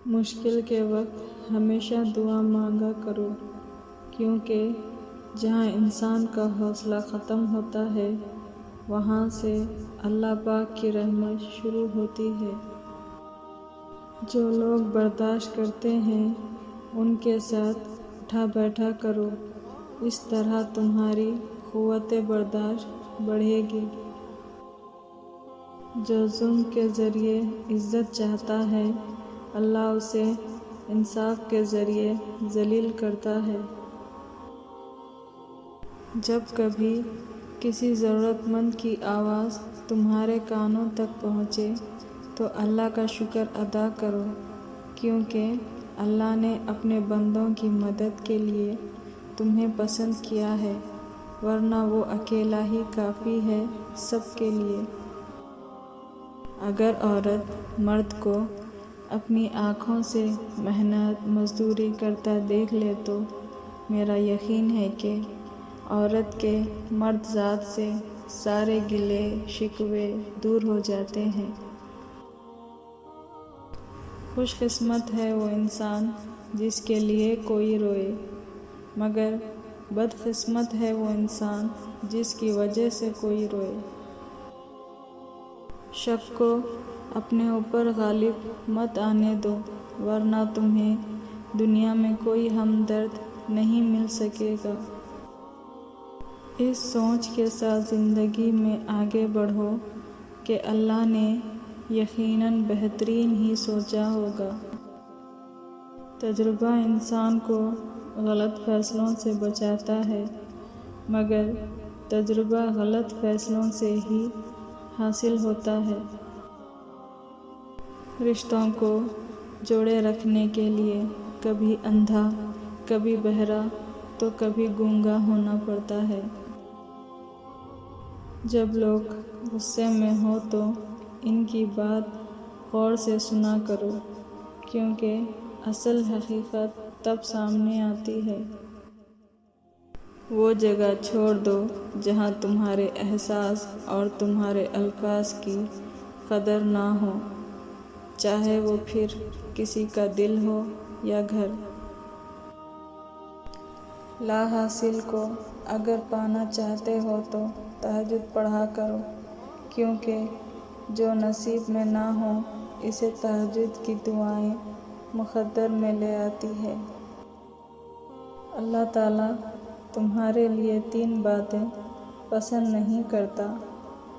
مشکل کے وقت ہمیشہ دعا مانگا کرو، کیونکہ جہاں انسان کا حوصلہ ختم ہوتا ہے وہاں سے اللہ پاک کی رحمت شروع ہوتی ہے۔ جو لوگ برداشت کرتے ہیں ان کے ساتھ اٹھا بیٹھا کرو، اس طرح تمہاری قوت برداشت بڑھے گی۔ جو ظلم کے ذریعے عزت چاہتا ہے اللہ اسے انصاف کے ذریعے ذلیل کرتا ہے۔ جب کبھی کسی ضرورت مند کی آواز تمہارے کانوں تک پہنچے تو اللہ کا شکر ادا کرو، کیونکہ اللہ نے اپنے بندوں کی مدد کے لیے تمہیں پسند کیا ہے، ورنہ وہ اکیلا ہی کافی ہے سب کے لیے۔ اگر عورت مرد کو اپنی آنکھوں سے محنت مزدوری کرتا دیکھ لے تو میرا یقین ہے کہ عورت کے مرد ذات سے سارے گلے شکوے دور ہو جاتے ہیں۔ خوش قسمت ہے وہ انسان جس کے لیے کوئی روئے، مگر بد قسمت ہے وہ انسان جس کی وجہ سے کوئی روئے۔ شک کو اپنے اوپر غالب مت آنے دو، ورنہ تمہیں دنیا میں کوئی ہمدرد نہیں مل سکے گا۔ اس سوچ کے ساتھ زندگی میں آگے بڑھو کہ اللہ نے یقیناً بہترین ہی سوچا ہوگا۔ تجربہ انسان کو غلط فیصلوں سے بچاتا ہے، مگر تجربہ غلط فیصلوں سے ہی حاصل ہوتا ہے۔ رشتوں کو جوڑے رکھنے کے لیے کبھی اندھا، کبھی بہرا تو کبھی گونگا ہونا پڑتا ہے۔ جب لوگ غصے میں ہوں تو ان کی بات غور سے سنا کرو، کیونکہ اصل حقیقت تب سامنے آتی ہے۔ وہ جگہ چھوڑ دو جہاں تمہارے احساس اور تمہارے الفاظ کی قدر نہ ہو، چاہے وہ پھر کسی کا دل ہو یا گھر۔ لا حاصل کو اگر پانا چاہتے ہو تو تہجد پڑھا کرو، کیونکہ جو نصیب میں نہ ہو اسے تہجد کی دعائیں مقدر میں لے آتی ہے۔ اللہ تعالیٰ تمہارے لیے 3 باتیں پسند نہیں کرتا: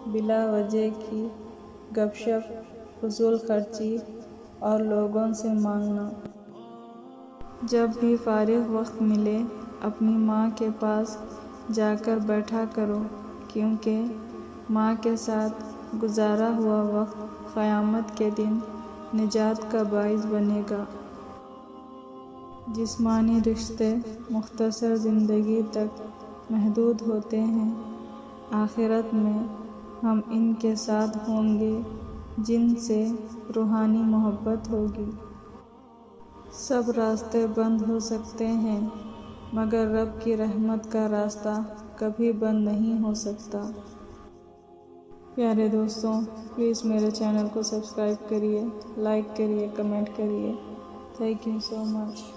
بلا وجہ کی گپ شپ، فضول خرچی اور لوگوں سے مانگنا۔ جب بھی فارغ وقت ملے اپنی ماں کے پاس جا کر بیٹھا کرو، کیونکہ ماں کے ساتھ گزارا ہوا وقت قیامت کے دن نجات کا باعث بنے گا۔ جسمانی رشتے مختصر زندگی تک محدود ہوتے ہیں، آخرت میں ہم ان کے ساتھ ہوں گے جن سے روحانی محبت ہوگی۔ سب راستے بند ہو سکتے ہیں مگر رب کی رحمت کا راستہ کبھی بند نہیں ہو سکتا۔ پیارے دوستوں، پلیز میرے چینل کو سبسکرائب کریے، لائک کریے، کمنٹ کریے۔ Thank you so much.